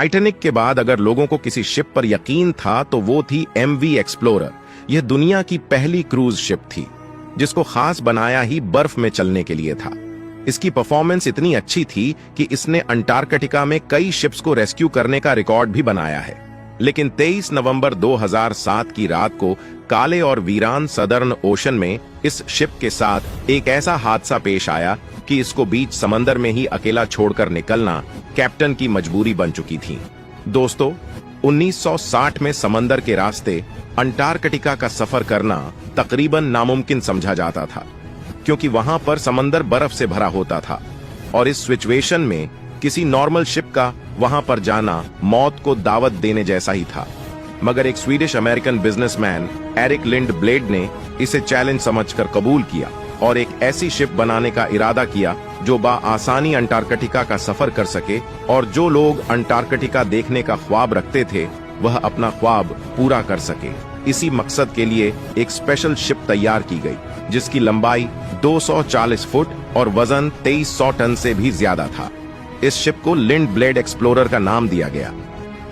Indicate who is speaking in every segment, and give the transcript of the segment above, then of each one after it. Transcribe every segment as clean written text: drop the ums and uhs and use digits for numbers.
Speaker 1: Titanic के बाद अगर लोगों को किसी शिप पर यकीन था तो वो थी एमवी एक्सप्लोरर। यह दुनिया की पहली क्रूज शिप थी जिसको खास बनाया ही बर्फ में चलने के लिए था। इसकी परफॉर्मेंस इतनी अच्छी थी कि इसने अंटार्कटिका में कई शिप्स को रेस्क्यू करने का रिकॉर्ड भी बनाया है। लेकिन 23 नवंबर 2007 की रात को काले और वीरान सदर्न ओशन में इस शिप के साथ एक ऐसा हादसा पेश आया कि इसको बीच समंदर में ही अकेला छोड़कर निकलना कैप्टन की मजबूरी बन चुकी थी। दोस्तों, 1960 में समंदर के रास्ते अंटार्कटिका का सफर करना तकरीबन नामुमकिन समझा जाता था, क्योंकि वहां पर समंदर बर्फ से भरा होता था और इस सिचुएशन में किसी नॉर्मल शिप का वहां पर जाना मौत को दावत देने जैसा ही था। मगर एक Swedish American businessman Eric Lindblad ने इसे चैलेंज समझकर कबूल किया और एक ऐसी शिप बनाने का इरादा किया जो आसानी अंटार्कटिका का सफर कर सके, और जो लोग अंटार्कटिका देखने का ख्वाब रखते थे वह अपना ख्वाब पूरा कर सके। इसी मकसद के लिए एक स्पेशल शिप तैयार की गई जिसकी लंबाई 240 फुट और वजन 2300 टन से भी ज्यादा था। इस शिप को लिंड ब्लेड एक्सप्लोरर का नाम दिया गया।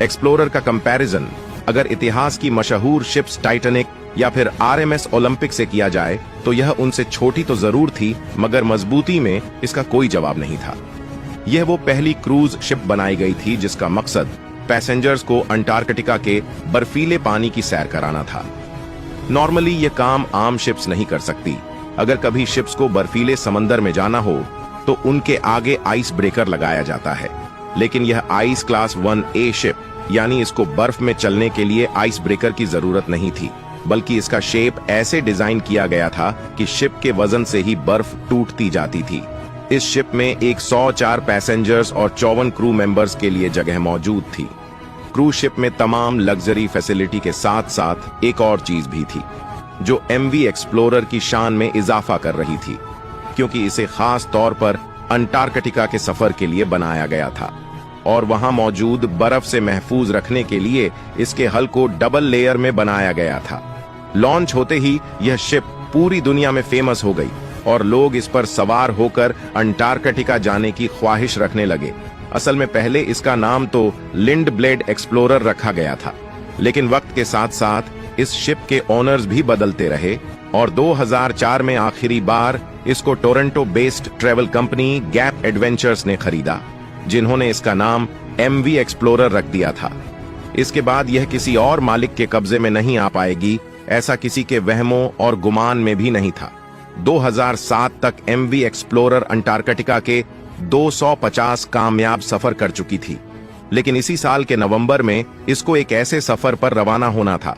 Speaker 1: एक्सप्लोरर का कंपैरिजन अगर इतिहास की मशहूर शिप्स टाइटैनिक या फिर आरएमएस ओलंपिक से किया जाए तो यह उनसे छोटी तो जरूर थी, मगर मजबूती में इसका कोई जवाब नहीं था। यह वो पहली क्रूज शिप बनाई गई थी जिसका मकसद पैसेंजर्स को अंटार्कटिका के बर्फीले पानी की सैर कराना था। नॉर्मली यह काम आम शिप्स नहीं कर सकती। अगर कभी शिप्स को बर्फीले समंदर में जाना हो तो उनके आगे आइस ब्रेकर लगाया जाता है, लेकिन यह आइस क्लास 1A शिप यानी इसको बर्फ में चलने के लिए आइस ब्रेकर की जरूरत नहीं थी, बल्कि इसका शेप ऐसे डिजाइन किया गया था कि शिप के वजन से ही बर्फ टूटती जाती थी। इस शिप में 104 पैसेंजर्स और 54 क्रू मेंबर्स के लिए जगह मौजूद थी। क्रूज शिप में तमाम लग्जरी फैसिलिटी के साथ साथ एक और चीज भी थी जो एमवी एक्सप्लोरर की शान में इजाफा कर रही थी, क्योंकि इसे खास तौर पर अंटार्कटिका के सफर के लिए बनाया गया था और वहां मौजूद बर्फ से महफूज रखने के लिए इसके हल को डबल लेयर में बनाया गया था। लॉन्च होते ही यह शिप पूरी दुनिया में फेमस हो गई और लोग इस पर सवार होकर अंटार्कटिका जाने की ख्वाहिश रखने लगे। असल में पहले इसका नाम तो लिंड ब्लेड एक्सप्लोरर रखा गया था, लेकिन वक्त के साथ साथ इस शिप के ओनर्स भी बदलते रहे और 2004 में आखिरी बार इसको Toronto based travel company gap adventures ने खरीदा, जिन्होंने इसका नाम एमवी एक्सप्लोरर रख दिया था। इसके बाद यह किसी और मालिक के कब्जे में नहीं आ पाएगी, ऐसा किसी के वहमों और गुमान में भी नहीं था। 2007 तक एमवी एक्सप्लोरर अंटार्कटिका के 250 कामयाब सफर कर चुकी थी, लेकिन इसी साल के नवंबर में इसको एक ऐसे सफर पर रवाना होना था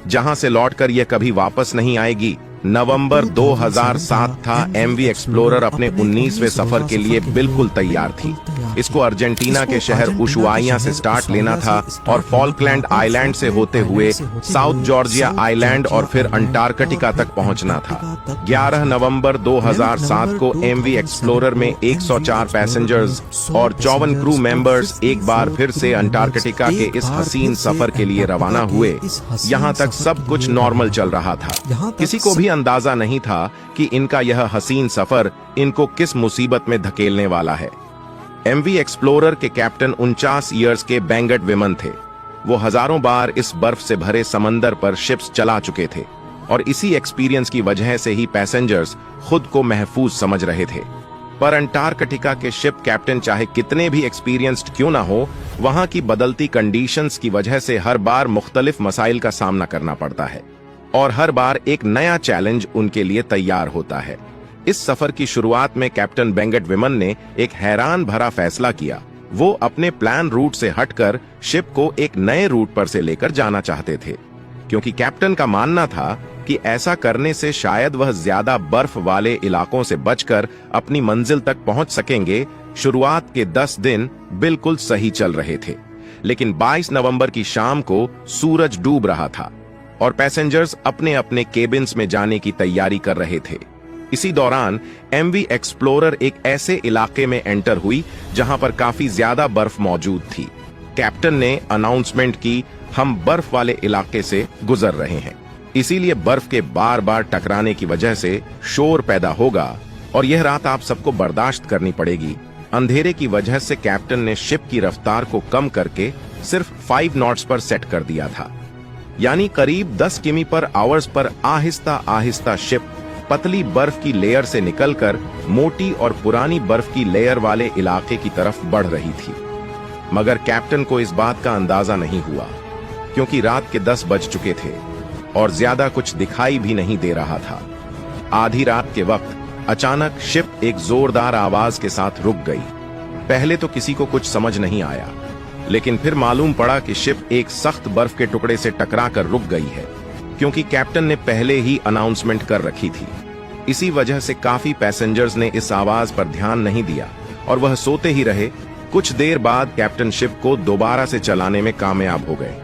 Speaker 1: जहां से लौटकर यह कभी वापस नहीं आएगी। नवंबर 2007 था। एमवी एक्सप्लोरर अपने 19वें सफर के लिए बिल्कुल तैयार थी। इसको अर्जेंटीना के शहर उशुआइया से स्टार्ट लेना था और फॉल्कलैंड आइलैंड से होते हुए साउथ जॉर्जिया आइलैंड और फिर अंटार्कटिका तक पहुंचना था। 11 नवंबर 2007 को एमवी एक्सप्लोरर में 104 पैसेंजर्स और 54 क्रू मेंबर्स एक बार फिर से अंटार्कटिका के इस हसीन सफर के लिए रवाना हुए। यहाँ तक सब कुछ नॉर्मल चल रहा था। किसी को भी अंदाजा नहीं था कि इनका यह हसीन सफर इनको किस मुसीबत में धकेलने वाला है। एमवी एक्सप्लोरर के कैप्टन 49 इयर्स के बेंगट विमन थे। वो हजारों बार इस बर्फ से भरे समंदर पर शिप्स चला चुके थे और इसी एक्सपीरियंस की वजह से ही पैसेंजर्स खुद को महफूज समझ रहे थे। पर अंटार्कटिका के शिप कैप्टन चाहे कितने भी एक्सपीरियंस्ड क्यों ना हो, वहां की बदलती कंडीशंस की वजह से हर बार मुख्तलिफ मसाइल का सामना करना पड़ता है और हर बार एक नया चैलेंज उनके लिए तैयार होता है। इस सफर की शुरुआत में कैप्टन बेंगट विमन ने एक हैरान भरा फैसला किया। वो अपने प्लान रूट से हटकर शिप को एक नए रूट पर से लेकर जाना चाहते थे, क्योंकि कैप्टन का मानना था कि ऐसा करने से शायद वह ज्यादा बर्फ वाले इलाकों से बचकर अपनी मंजिल तक पहुंच सकेंगे। शुरुआत के 10 दिन बिल्कुल सही चल रहे थे, लेकिन 22 नवंबर की शाम को सूरज डूब रहा था और पैसेंजर्स अपने अपने केबिन्स में जाने की तैयारी कर रहे थे। इसी दौरान एमवी एक्सप्लोरर एक ऐसे इलाके में एंटर हुई जहां पर काफी ज्यादा बर्फ मौजूद थी। कैप्टन ने अनाउंसमेंट की, हम बर्फ वाले इलाके से गुजर रहे हैं, इसीलिए बर्फ के बार बार टकराने की वजह से शोर पैदा होगा और यह रात आप सबको बर्दाश्त करनी पड़ेगी। अंधेरे की वजह से कैप्टन ने शिप की रफ्तार को कम करके सिर्फ 5 नॉट्स पर सेट कर दिया था, यानी करीब 10 किमी पर hours per Aahista Aahista ship पतली बर्फ की लेयर से निकलकर मोटी और पुरानी बर्फ की लेयर वाले इलाके की तरफ बढ़ रही थी। मगर कैप्टन को इस बात का अंदाजा नहीं हुआ, क्योंकि रात के 10 बज चुके थे और ज्यादा कुछ दिखाई भी नहीं दे रहा था। आधी रात के वक्त अचानक शिप एक जोरदार आवाज के साथ रुक गई। पहले तो किसी को कुछ समझ नहीं आया, लेकिन फिर मालूम पड़ा कि शिप एक सख्त बर्फ के टुकड़े से टकराकर रुक गई है, क्योंकि कैप्टन ने पहले ही अनाउंसमेंट कर रखी थी। इसी वजह से काफी पैसेंजर्स ने इस आवाज पर ध्यान नहीं दिया और वह सोते ही रहे। कुछ देर बाद कैप्टन शिप को दोबारा से चलाने में कामयाब हो गए।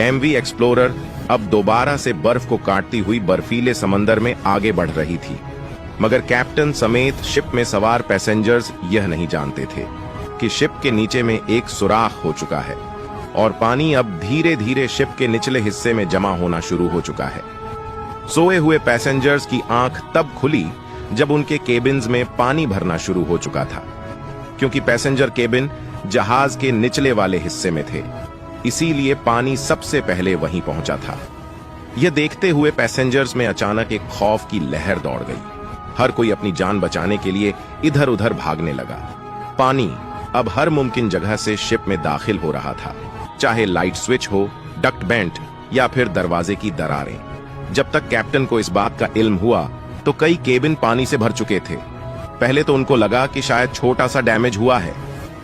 Speaker 1: एमवी एक्सप्लोरर अब दोबारा से बर्फ को काटती हुई बर्फीले समंदर में आगे बढ़ रही थी, मगर कैप्टन समेत शिप में सवार पैसेंजर्स यह नहीं जानते थे कि शिप के नीचे में एक सुराख हो चुका है और पानी अब धीरे धीरे शिप के निचले हिस्से में जमा होना शुरू हो चुका है। सोए हुए पैसेंजर्स की आंख तब खुली जब उनके केबिन्स में पानी भरना शुरू हो चुका था, क्योंकि पैसेंजर केबिन जहाज के निचले वाले हिस्से में थे, इसीलिए पानी सबसे पहले वहीं पहुंचा था। यह देखते हुए पैसेंजर्स में अचानक एक खौफ की लहर दौड़ गई। हर कोई अपनी जान बचाने के लिए इधर उधर भागने लगा। पानी अब हर मुमकिन जगह से शिप में दाखिल हो रहा था, चाहे लाइट स्विच हो, डक्ट बेंट या फिर दरवाजे की दरारें। जब तक कैप्टन को इस बात का इल्म हुआ तो कई केबिन पानी से भर चुके थे। पहले तो उनको लगा कि शायद छोटा सा डैमेज हुआ है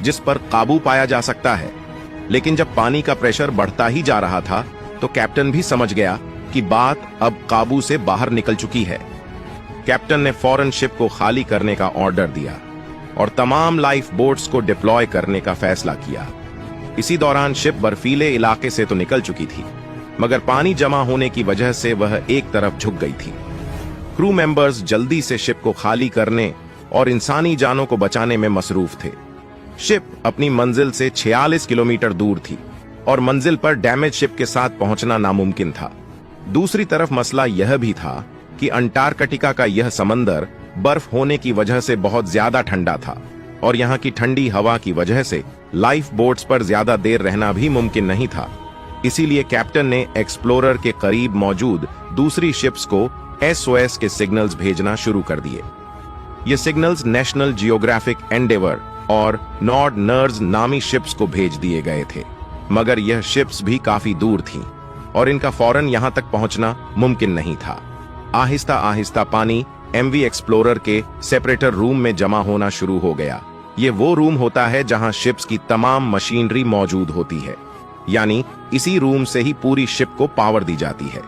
Speaker 1: जिस पर काबू पाया जा सकता है, लेकिन जब पानी का प्रेशर बढ़ता ही जा रहा था तो कैप्टन भी समझ गया कि बात अब काबू से बाहर निकल चुकी है। कैप्टन ने फौरन शिप को खाली करने का ऑर्डर दिया और तमाम लाइफ बोट्स को डिप्लॉय करने का फैसला किया। इसी दौरान शिप बर्फीले इलाके से तो निकल चुकी थी, मगर पानी जमा होने की वजह से वह एक तरफ झुक गई थी। क्रू मेंबर्स जल्दी से शिप को खाली करने और इंसानी जानों को बचाने में मसरूफ थे। शिप अपनी मंजिल से 46 किलोमीटर दूर थी और मंजिल पर डैमेज शिप के साथ पहुंचना नामुमकिन था। दूसरी तरफ मसला यह भी था कि अंटार्कटिका का यह समंदर बर्फ होने की वजह से बहुत ज्यादा ठंडा था और यहाँ की ठंडी हवा की वजह से लाइफ बोट्स पर ज्यादा देर रहना भी मुमकिन नहीं था। इसीलिए कैप्टन ने एक्सप्लोरर के करीब मौजूद दूसरी शिप्स को SOS के सिग्नल्स भेजना शुरू कर दिए। ये सिग्नल्स नेशनल जियोग्राफिक एंडेवर और नॉर्ड नर्स नामी शिप्स को भेज दिए गए थे, मगर यह शिप्स भी काफी दूर थीं और इनका फौरन यहां तक पहुंचना मुमकिन नहीं था। आहिस्ता आहिस्ता पानी एमवी एक्सप्लोरर के सेपरेटर रूम में जमा होना शुरू हो गया। ये वो रूम होता है जहां शिप्स की तमाम मशीनरी मौजूद होती है, यानी इसी रूम से ही पूरी शिप को पावर दी जाती है।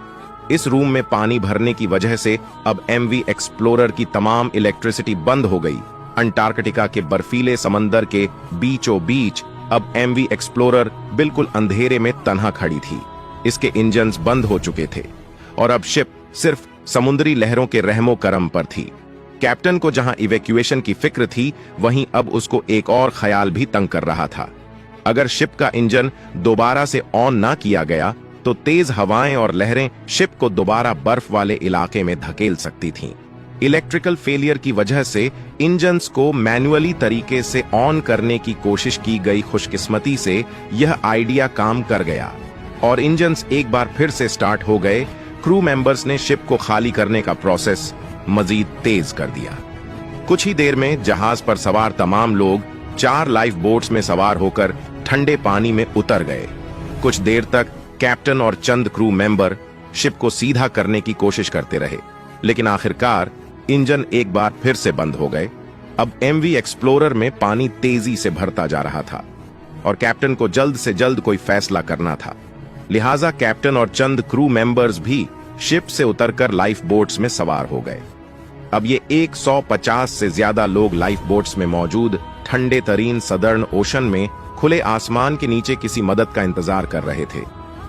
Speaker 1: इस रूम में पानी भरने की वजह से अब एमवी एक्सप्लोरर की तमाम इलेक्ट्रिसिटी बंद हो गई। अंटार्कटिका के बर्फीले समंदर के बीचों बीच अब एमवी एक्सप्लोरर बिल्कुल अंधेरे में तन्हा खड़ी थी। इसके इंजन्स बंद हो चुके थे और अब शिप सिर्फ समुद्री लहरों के रहमो करम पर थी। कैप्टन को जहां इवैक्यूएशन की फिक्र थी, वहीं अब उसको एक और ख्याल भी तंग कर रहा था। अगर शिप का इंजन दोबारा से ऑन ना किया गया तो तेज हवाएं और लहरें शिप को दोबारा बर्फ वाले इलाके में धकेल सकती थीं। इलेक्ट्रिकल फेलियर की वजह से इंजन्स को मैन्युअली तरीके से ऑन करने की कोशिश की गई। खुशकिस्मती से यह आइडिया काम कर गया और इंजन्स एक बार फिर से स्टार्ट हो गए। क्रू मेंबर्स ने शिप को खाली करने का प्रोसेस मजीद तेज कर दिया। कुछ ही देर में जहाज पर सवार तमाम लोग 4 लाइफ बोट्स में सवार होकर ठंडे पानी में उतर गए। कुछ देर तक कैप्टन और चंद क्रू मेंबर शिप को सीधा करने की कोशिश करते रहे, लेकिन आखिरकार इंजन एक बार फिर से बंद हो गए। अब एमवी एक्सप्लोरर में पानी तेजी से भरता जा रहा था और कैप्टन को जल्द से जल्द कोई फैसला करना था। लिहाजा कैप्टन और चंद क्रू मेंबर्स भी शिप से उतरकर लाइफ बोट्स में सवार हो गए। अब ये 150 से ज्यादा लोग लाइफ बोट्स में मौजूद ठंडे तरीन सदर्न ओशन में खुले आसमान के नीचे किसी मदद का इंतजार कर रहे थे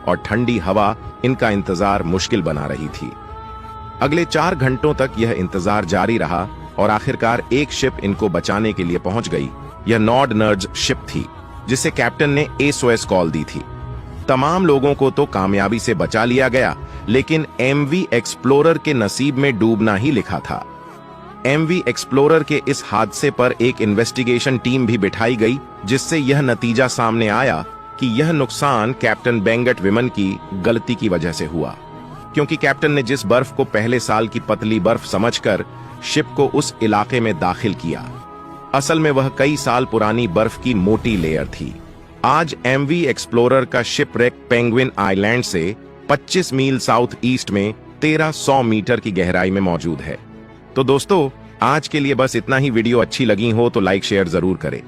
Speaker 1: और ठंडी हवा इनका इंतजार मुश्किल बना रही थी। अगले 4 घंटों तक यह इंतजार जारी रहा और आखिरकार एक शिप इनको बचाने के लिए पहुंच गई। यह नॉर्ड नर्स शिप थी जिसे कैप्टन ने SOS कॉल दी थी। तमाम लोगों को तो कामयाबी से बचा लिया गया, लेकिन एमवी एक्सप्लोरर के नसीब में डूबना ही लिखा था। एमवी एक्सप्लोरर के इस हादसे पर एक इन्वेस्टिगेशन टीम भी बिठाई गई, जिससे यह नतीजा सामने आया कि यह नुकसान कैप्टन बेंगट विमन की गलती की वजह से हुआ, क्योंकि कैप्टन ने जिस बर्फ को पहले साल की पतली बर्फ समझकर शिप को उस इलाके में दाखिल किया, असल में वह कई साल पुरानी बर्फ की मोटी लेयर थी। आज एमवी एक्सप्लोरर का शिपरेक पेंगुइन आइलैंड से 25 मील साउथ ईस्ट में 1300 मीटर की गहराई में मौजूद है। तो दोस्तों, आज के लिए बस इतना ही। वीडियो अच्छी लगी हो तो लाइक शेयर जरूर करें।